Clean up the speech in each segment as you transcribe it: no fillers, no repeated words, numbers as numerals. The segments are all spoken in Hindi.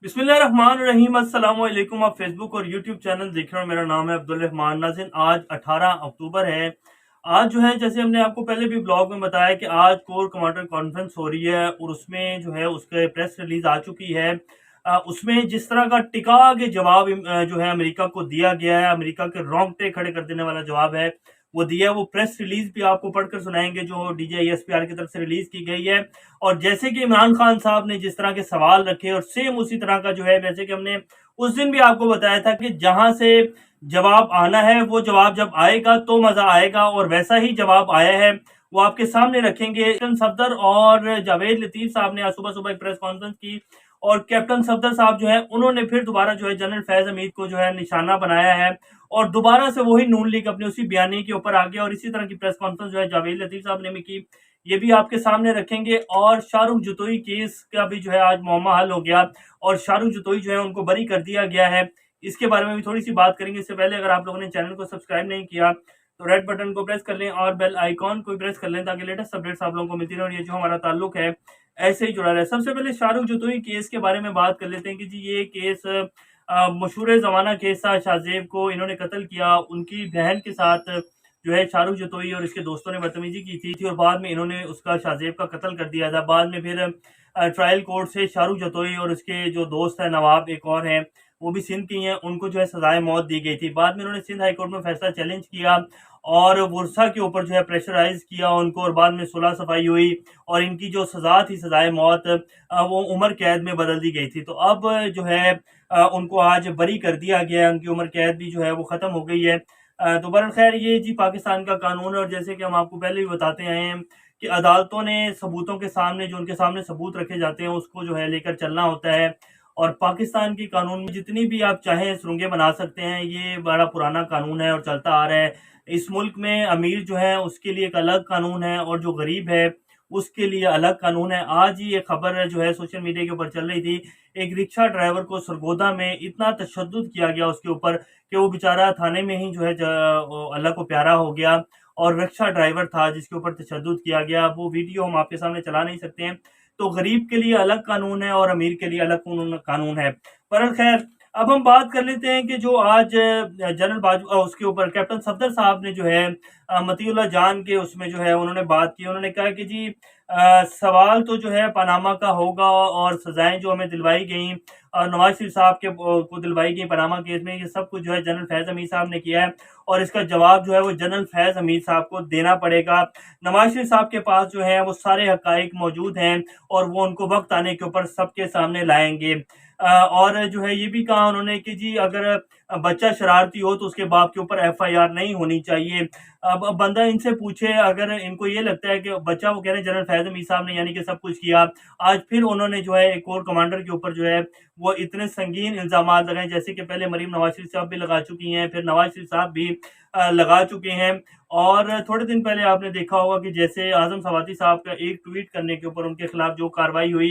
बिस्मिल्लाहिर्रहमानिर्रहीम। अस्सलाम वालेकुम। आप फेसबुक और यूट्यूब चैनल देख रहे हो। मेरा नाम है अब्दुल रहमान नाज़िन। आज 18 अक्टूबर है। आज जो है जैसे हमने आपको पहले भी ब्लॉग में बताया कि आज कोर कमांडर कॉन्फ्रेंस हो रही है और उसमें जो है उसके प्रेस रिलीज आ चुकी है। उसमें जिस तरह का टिका के जवाब जो है अमेरिका को दिया गया है, अमेरिका के रोंगटे खड़े कर देने वाला जवाब है वो दिया। वो प्रेस रिलीज भी आपको पढ़कर सुनाएंगे जो DJISPR की तरफ से रिलीज की गई है। और जैसे कि इमरान खान साहब ने जिस तरह के सवाल रखे और सेम उसी तरह का जो है, जैसे कि हमने उस दिन भी आपको बताया था कि जहां से जवाब आना है वो जवाब जब आएगा तो मजा आएगा, और वैसा ही जवाब आया है। वो आपके सामने रखेंगे। कैप्टन सफदर और जावेद लतीफ साहब ने आज सुबह सुबह एक प्रेस कॉन्फ्रेंस की और कैप्टन सफदर साहब जो है उन्होंने फिर दोबारा जो है जनरल फैज हमीद को जो है निशाना बनाया है और दोबारा से वही नून लीग अपनी उसी बयानी के ऊपर आ गया। और इसी तरह की प्रेस कॉन्फ्रेंस जो है जावेद लतीफ साहब ने भी की, ये भी आपके सामने रखेंगे। और शाहरुख जतोई केस का भी जो है आज मामला हल हो गया और शाहरुख जतोई जो है उनको बरी कर दिया गया है। इसके बारे में भी थोड़ी सी बात करेंगे। इससे पहले अगर आप लोगों ने चैनल को सब्सक्राइब नहीं किया तो रेड बटन को प्रेस कर लें और बेल आइकॉन को प्रेस कर लें ताकि लेटेस्ट अपडेट्स आप लोगों को मिलती रहे और ये जो हमारा ताल्लुक है ऐसे ही जुड़ा रहे। सबसे पहले शाहरुख जतोई केस के बारे में बात कर लेते हैं कि जी ये केस मशहूर जमाना केस था। शाहजेब को इन्होंने कत्ल किया, उनकी बहन के साथ जो है शाहरुख जतोई और इसके दोस्तों ने बदतमीजी की थी और बाद में इन्होंने उसका शाहजेब का कत्ल कर दिया था। बाद में फिर ट्रायल कोर्ट से शाहरुख जतोई और उसके जो दोस्त है नवाब एक और हैं वो भी सिंध की हैं, उनको जो है सजाए मौत दी गई थी। बाद में उन्होंने सिंध हाई कोर्ट में फैसला चैलेंज किया और वर्षा के ऊपर जो है प्रेशराइज किया उनको और बाद में सुलह सफाई हुई और इनकी जो सजा थी सजाए मौत वो उम्र कैद में बदल दी गई थी। तो अब जो है उनको आज बरी कर दिया गया है, उनकी उम्र कैद भी जो है वो खत्म हो गई है। तो बहरहाल खैर ये जी पाकिस्तान का कानून है और जैसे कि हम आपको पहले भी बताते आए हैं कि अदालतों ने सबूतों के सामने जो उनके सामने सबूत रखे जाते हैं उसको जो है लेकर चलना होता है। और पाकिस्तान की कानून में जितनी भी आप चाहें सुरंगें बना सकते हैं, ये बड़ा पुराना कानून है और चलता आ रहा है। इस मुल्क में अमीर जो है उसके लिए एक अलग कानून है और जो गरीब है उसके लिए अलग कानून है। आज ही ये खबर जो है सोशल मीडिया के ऊपर चल रही थी, एक रिक्शा ड्राइवर को सरगोदा में इतना तशद्दुद किया गया उसके ऊपर कि वो बेचारा थाने में ही जो है अल्लाह को प्यारा हो गया। और रिक्शा ड्राइवर था जिसके ऊपर तशद्दुद किया गया, वो वीडियो हम आपके सामने चला नहीं सकते हैं। तो गरीब के लिए अलग कानून है और अमीर के लिए अलग कानून है। पर खैर अब हम बात कर लेते हैं कि जो आज जनरल बाजवा उसके ऊपर कैप्टन सफदर साहब ने जो है मतीउल्लाह जान के उसमें जो है उन्होंने बात की। उन्होंने कहा कि जी सवाल तो जो है पनामा का होगा और सजाएं जो हमें दिलवाई गई नवाज शरीफ साहब के को दिलवाई गई पनामा केस में, ये सब कुछ जो है जनरल फैज हमीद साहब ने किया है और इसका जवाब जो है वो जनरल फैज हमीद साहब को देना पड़ेगा। नवाज शरीफ साहब के पास जो है वो सारे हकाइक मौजूद हैं और वो उनको वक्त आने के ऊपर सबके सामने लाएंगे। और जो है ये भी कहा उन्होंने कि जी अगर बच्चा शरारती हो तो उसके बाप के ऊपर FIR नहीं होनी चाहिए। अब बंदा इनसे पूछे, अगर इनको ये लगता है कि बच्चा, वो कह रहे हैं जनरल फैज हमीद साहब ने यानी कि सब कुछ किया, आज फिर उन्होंने जो है एक और कमांडर के ऊपर जो है वो इतने संगीन इल्जाम लगाए जैसे कि पहले मरीम नवाज शरीफ साहब भी लगा चुकी हैं, फिर नवाज शरीफ साहब भी लगा चुके हैं। और थोड़े दिन पहले आपने देखा होगा कि जैसे आजम सवाती साहब का एक ट्वीट करने के ऊपर उनके खिलाफ जो कार्रवाई हुई,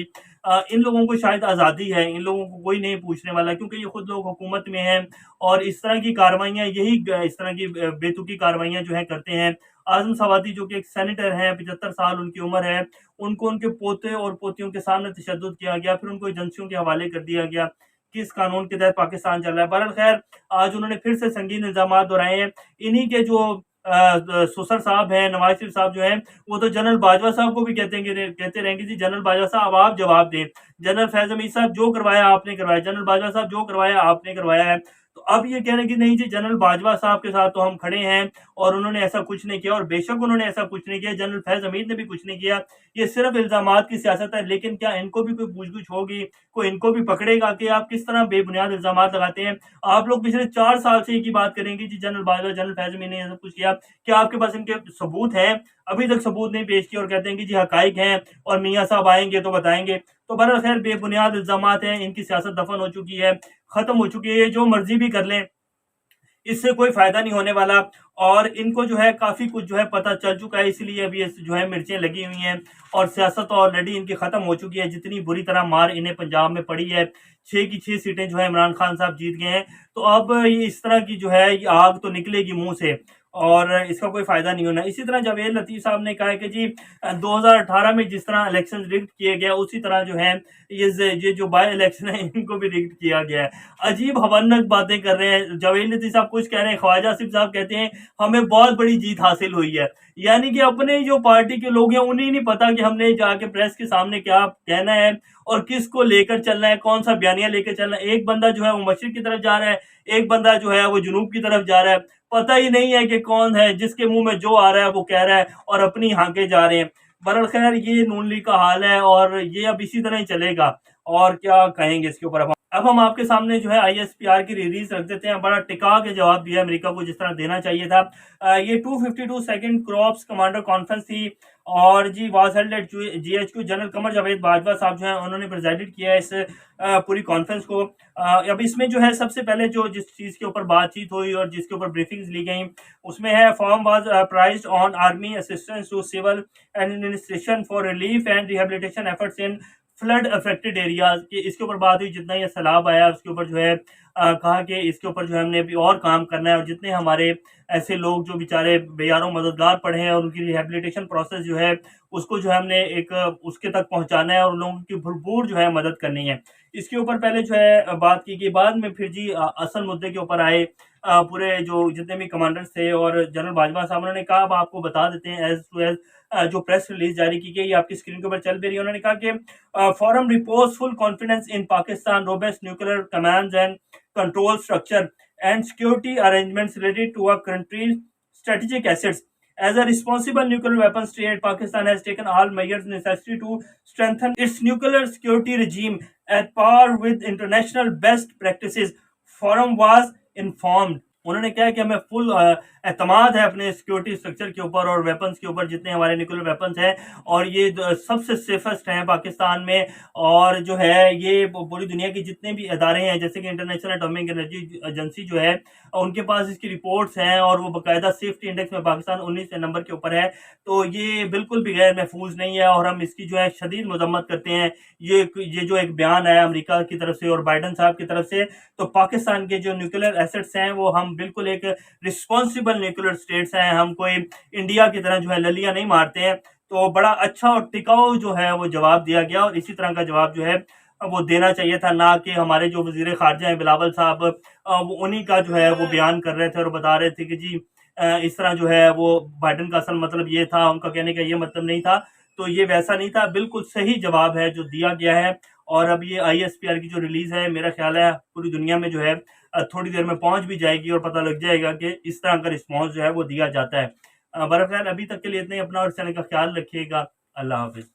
इन लोगों को शायद आज़ादी है, इन लोगों को कोई नहीं पूछने वाला क्योंकि ये खुद लोग हुकूमत में हैं और इस तरह की कार्रवाइयाँ इस तरह की बेतुकी कार्रवाइयाँ जो है करते हैं। आजम सवाती जो कि एक सेनेटर हैं, 75 साल उनकी उम्र है, उनको उनके पोते और पोतियों के सामने तशद्दुद किया गया, फिर उनको एजेंसियों के हवाले कर दिया गया। किस कानून के तहत पाकिस्तान चल रहा है? बहरहाल खैर आज उन्होंने फिर से संगीन इल्जाम दोहराए हैं। इन्हीं के जो सुसर साहब हैं, नवाज शरीफ साहब जो हैं, वो तो जनरल बाजवा साहब को भी कहते रहेंगे जी जनरल बाजवा साहब आप जवाब दें, जनरल फैज हमीद साहब जो करवाया आपने करवाया, जनरल बाजवा साहब जो करवाया आपने करवाया है। तो अब ये कह रहे हैं कि नहीं जी जनरल बाजवा साहब के साथ तो हम खड़े हैं और उन्होंने ऐसा कुछ नहीं किया, और बेशक उन्होंने ऐसा कुछ नहीं किया, जनरल फैज हमीद ने भी कुछ नहीं किया। ये सिर्फ इल्जामात की सियासत है। लेकिन क्या इनको भी कोई पूछगछ होगी, कोई इनको भी पकड़ेगा कि आप किस तरह बेबुनियाद इल्जामात लगाते हैं? आप लोग पिछले 4 साल से एक ही बात करेंगे जी जनरल बाजवा जनरल फैज हमीद ने ऐसा कुछ किया। क्या आपके पास इनके सबूत हैं? अभी तक सबूत नहीं पेश किए और कहते हैं कि जी हकाइक हैं और मियाँ साहब आएंगे तो बताएंगे। तो बहरहाल खैर बेबुनियाद इल्जामात हैं, इनकी सियासत दफन हो चुकी है, खत्म हो चुकी है। जो मर्जी भी कर लें इससे कोई फायदा नहीं होने वाला और इनको जो है काफी कुछ जो है पता चल चुका है, इसलिए अभी जो है मिर्चें लगी हुई हैं और सियासत ऑलरेडी इनकी खत्म हो चुकी है। जितनी बुरी तरह मार इन्हें पंजाब में पड़ी है, 6 की 6 सीटें जो है इमरान खान साहब जीत गए हैं। तो अब ये इस तरह की जो है ये आग तो निकलेगी मुंह से और इसका कोई फायदा नहीं होना। इसी तरह जावेद लतीफ साहब ने कहा है कि जी 2018 में जिस तरह इलेक्शन रिग्ड किए गए उसी तरह जो है ये जो बाय इलेक्शन है इनको भी रिग्ड किया गया है। अजीब हवानक बातें कर रहे हैं। जावेद लतीफ साहब कुछ कह रहे हैं, ख्वाजा आसिफ साहब कहते हैं हमें बहुत बड़ी जीत हासिल हुई है। यानी कि अपने जो पार्टी के लोग हैं उन्हें नहीं पता कि हमने जाके प्रेस के सामने क्या कहना है और किसको लेकर चलना है, कौन सा बयानिया लेकर चलना है। एक बंदा जो है वो मशरिक की तरफ जा रहा है, एक बंदा जो है वो जुनूब की तरफ जा रहा है। पता ही नहीं है कि कौन है, जिसके मुंह में जो आ रहा है वो कह रहा है और अपनी हांके जा रहे हैं। बहरहाल खैर ये नून लीग का हाल है और ये अब इसी तरह ही चलेगा। और क्या कहेंगे इसके ऊपर। अब हम आपके सामने जो है ISPR की रिलीज रख देते हैं। बड़ा टिका के जवाब दिया अमेरिका को जिस तरह देना चाहिए था। ये 252 सेकंड क्रॉप्स कमांडर कॉन्फ्रेंस थी और जी was held at GHQ। General Qamar Javed Bajwa साहब जो है उन्होंने प्रेजाइडेड किया है इस पूरी कॉन्फ्रेंस को। अब इसमें जो है सबसे पहले जो जिस चीज़ के ऊपर बातचीत हुई और जिसके ऊपर ब्रीफिंग्स ली गई उसमें है form was praised on army assistance to civil administration for relief and rehabilitation efforts in flood affected areas की। इसके ऊपर बात हुई, जितना ये सैलाब आया उसके ऊपर जो है कहा कि इसके ऊपर जो है हमने अभी और काम करना है और जितने हमारे ऐसे लोग जो बेचारे बेयारों मददगार पड़े हैं और उनकी रिहेबिलिटेशन प्रोसेस जो है उसको जो है हमने एक उसके तक पहुंचाना है और लोगों की भरपूर जो है मदद करनी है। इसके ऊपर पहले जो है बात की गई, बाद में फिर जी असल मुद्दे के ऊपर आए। पूरे जो जितने भी कमांडर्स थे और जनरल बाजवा साहब उन्होंने कहा अब आपको बता देते हैं एज टू एज जो प्रेस रिलीज जारी की गई आपकी स्क्रीन के ऊपर चल भी रही है। उन्होंने कहा कि forum reports full confidence in Pakistan robust nuclear commands and control structure and security arrangements related to a country's strategic assets. As a responsible nuclear weapons state, Pakistan has taken all measures necessary to strengthen its nuclear security regime at par with international best practices. Forum was informed. उन्होंने कहा कि हमें फुल एतमाद है अपने सिक्योरिटी स्ट्रक्चर के ऊपर और वेपन्स के ऊपर जितने हमारे न्यूक्लियर वेपन्स हैं और ये सबसे सेफेस्ट हैं पाकिस्तान में। और जो है ये पूरी दुनिया के जितने भी अदारे हैं जैसे कि इंटरनेशनल एटॉमिक एनर्जी एजेंसी जो है उनके पास इसकी रिपोर्ट्स हैं और वो बाकायदा सेफ्टी इंडेक्स में पाकिस्तान 19 नंबर के ऊपर है। तो ये बिल्कुल भी गैर महफूज नहीं है और हम इसकी जो है शदीद मजम्मत करते हैं। ये जो एक बयान आया अमेरिका की तरफ से और बाइडन साहब की तरफ से, तो पाकिस्तान के जो न्यूक्लियर एसेट्स हैं वो हम बिल्कुल एक रिस्पॉन्सिबल न्यूक्लियर स्टेट्स हैं, हम कोई इंडिया की तरह जो है ललियां नहीं मारते हैं। तो बड़ा अच्छा और टिकाऊ जो है वो जवाब दिया गया और इसी तरह का जवाब जो है वो देना चाहिए था, ना कि हमारे जो वजीर खारजा हैं बिलावल साहब वो उन्हीं का जो है वो बयान कर रहे थे और बता रहे थे कि जी इस तरह जो है वो बाइडन का असल मतलब ये था, उनका कहने का ये मतलब नहीं था। तो ये वैसा नहीं था, बिल्कुल सही जवाब है जो दिया गया है। और अब ये ISPR की जो रिलीज है मेरा ख्याल है पूरी दुनिया में जो है थोड़ी देर में पहुंच भी जाएगी और पता लग जाएगा कि इस तरह का रिस्पॉन्स जो है वो दिया जाता है। बहरहाल अभी तक के लिए इतना ही। अपना और चैनल का ख्याल रखिएगा। अल्लाह हाफिज।